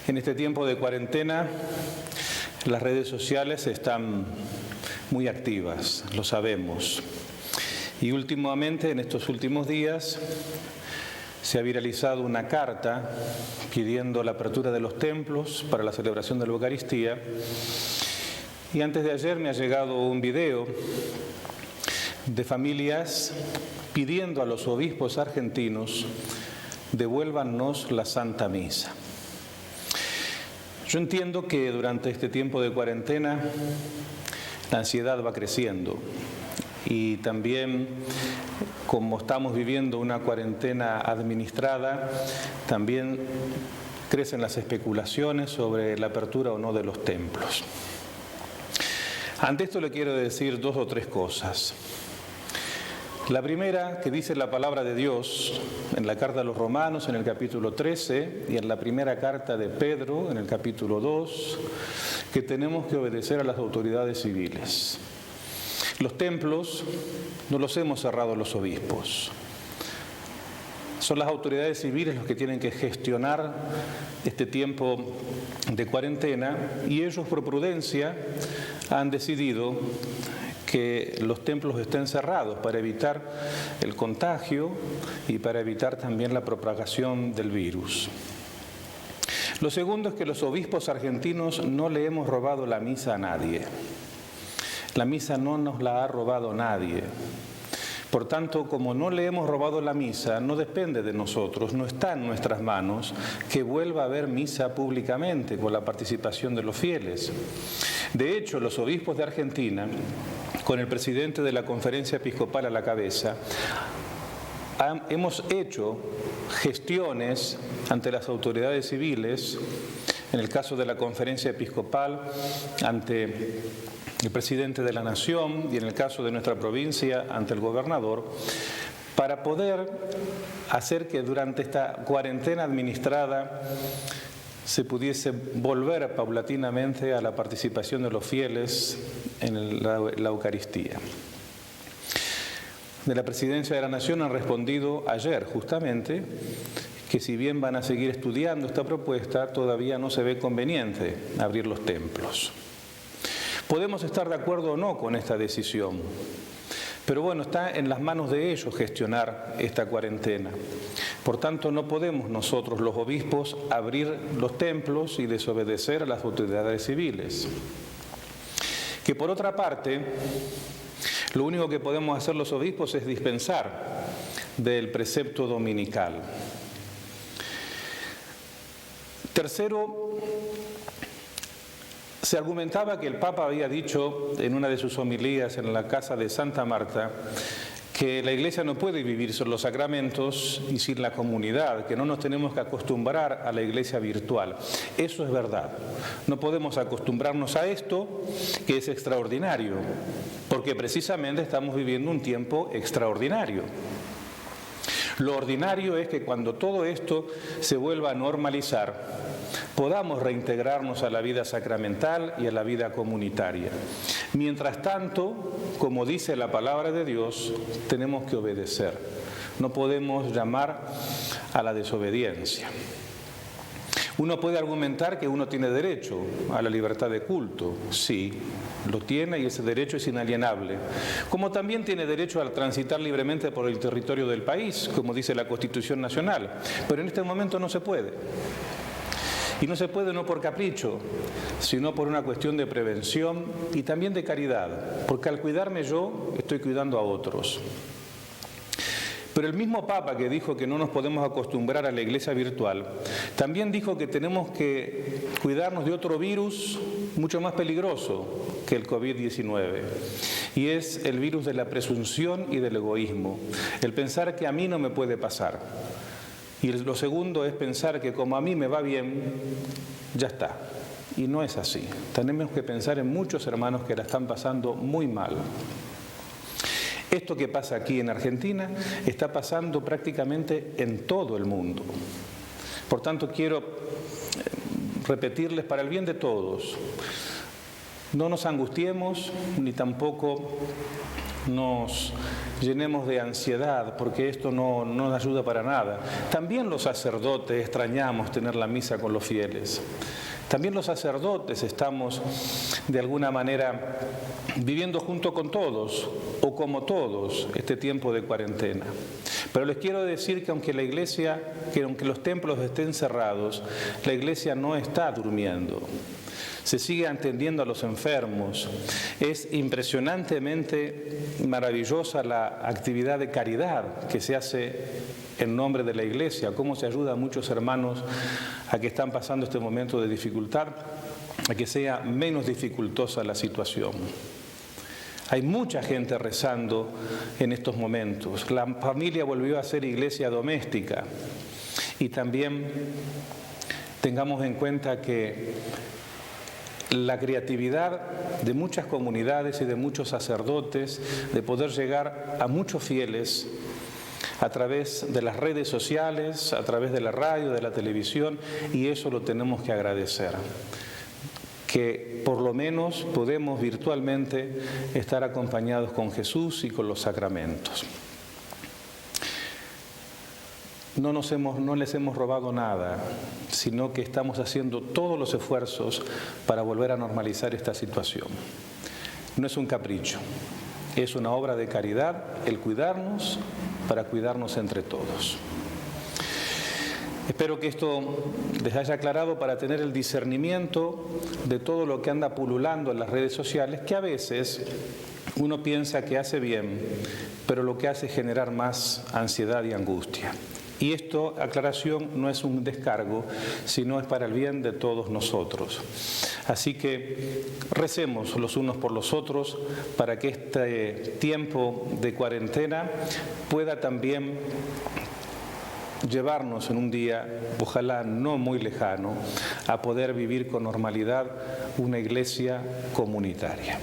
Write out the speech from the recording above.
En este tiempo de cuarentena, las redes sociales están muy activas, lo sabemos. Y últimamente, en estos últimos días, se ha viralizado una carta pidiendo la apertura de los templos para la celebración de la Eucaristía. Y antes de ayer me ha llegado un video de familias pidiendo a los obispos argentinos: devuélvannos la Santa Misa. Yo entiendo que durante este tiempo de cuarentena la ansiedad va creciendo y también, como estamos viviendo una cuarentena administrada, también crecen las especulaciones sobre la apertura o no de los templos. Ante esto le quiero decir dos o tres cosas. La primera, que dice la palabra de Dios en la carta a los Romanos, en el capítulo 13, y en la primera carta de Pedro, en el capítulo 2, que tenemos que obedecer a las autoridades civiles. Los templos no los hemos cerrado los obispos. Son las autoridades civiles los que tienen que gestionar este tiempo de cuarentena, y ellos, por prudencia, han decidido que los templos estén cerrados para evitar el contagio y para evitar también la propagación del virus. Lo segundo es que los obispos argentinos no le hemos robado la misa a nadie. La misa no nos la ha robado nadie. Por tanto, como no le hemos robado la misa, no depende de nosotros, no está en nuestras manos que vuelva a haber misa públicamente con la participación de los fieles. De hecho, los obispos de Argentina, con el presidente de la Conferencia Episcopal a la cabeza, hemos hecho gestiones ante las autoridades civiles, en el caso de la Conferencia Episcopal, ante el presidente de la Nación, y en el caso de nuestra provincia, ante el gobernador, para poder hacer que durante esta cuarentena administrada se pudiese volver paulatinamente a la participación de los fieles en la Eucaristía. De la Presidencia de la Nación han respondido ayer justamente que si bien van a seguir estudiando esta propuesta, todavía no se ve conveniente abrir los templos. Podemos estar de acuerdo o no con esta decisión, pero bueno, está en las manos de ellos gestionar esta cuarentena. Por tanto, no podemos nosotros, los obispos, abrir los templos y desobedecer a las autoridades civiles. Que por otra parte, lo único que podemos hacer los obispos es dispensar del precepto dominical. Tercero, se argumentaba que el Papa había dicho en una de sus homilías en la casa de Santa Marta que la Iglesia no puede vivir sin los sacramentos y sin la comunidad, que no nos tenemos que acostumbrar a la Iglesia virtual. Eso es verdad. No podemos acostumbrarnos a esto, que es extraordinario, porque precisamente estamos viviendo un tiempo extraordinario. Lo ordinario es que cuando todo esto se vuelva a normalizar, podamos reintegrarnos a la vida sacramental y a la vida comunitaria. Mientras tanto, como dice la palabra de Dios, tenemos que obedecer. No podemos llamar a la desobediencia. Uno puede argumentar que uno tiene derecho a la libertad de culto. Sí, lo tiene y ese derecho es inalienable. Como también tiene derecho a transitar libremente por el territorio del país, como dice la Constitución Nacional. Pero en este momento no se puede. Y no se puede no por capricho, sino por una cuestión de prevención y también de caridad, porque al cuidarme yo, estoy cuidando a otros. Pero el mismo Papa que dijo que no nos podemos acostumbrar a la iglesia virtual, también dijo que tenemos que cuidarnos de otro virus mucho más peligroso que el COVID-19, y es el virus de la presunción y del egoísmo, el pensar que a mí no me puede pasar. Y lo segundo es pensar que como a mí me va bien, ya está. Y no es así. Tenemos que pensar en muchos hermanos que la están pasando muy mal. Esto que pasa aquí en Argentina está pasando prácticamente en todo el mundo. Por tanto, quiero repetirles para el bien de todos: no nos angustiemos ni tampoco nos llenemos de ansiedad, porque esto no nos ayuda para nada. También los sacerdotes extrañamos tener la misa con los fieles. También los sacerdotes estamos, de alguna manera, viviendo junto con todos, o como todos, este tiempo de cuarentena. Pero les quiero decir que aunque aunque los templos estén cerrados, la Iglesia no está durmiendo. Se sigue atendiendo a los enfermos. Es impresionantemente maravillosa la actividad de caridad que se hace en nombre de la Iglesia, cómo se ayuda a muchos hermanos a que están pasando este momento de dificultad, a que sea menos dificultosa la situación. Hay mucha gente rezando en estos momentos. La familia volvió a ser iglesia doméstica. Y también tengamos en cuenta que la creatividad de muchas comunidades y de muchos sacerdotes de poder llegar a muchos fieles a través de las redes sociales, a través de la radio, de la televisión, y eso lo tenemos que agradecer. Que por lo menos podemos virtualmente estar acompañados con Jesús y con los sacramentos. No les hemos robado nada, sino que estamos haciendo todos los esfuerzos para volver a normalizar esta situación. No es un capricho, es una obra de caridad el cuidarnos para cuidarnos entre todos. Espero que esto les haya aclarado para tener el discernimiento de todo lo que anda pululando en las redes sociales, que a veces uno piensa que hace bien, pero lo que hace es generar más ansiedad y angustia. Y esto, aclaración, no es un descargo, sino es para el bien de todos nosotros. Así que recemos los unos por los otros para que este tiempo de cuarentena pueda también llevarnos en un día, ojalá no muy lejano, a poder vivir con normalidad una iglesia comunitaria.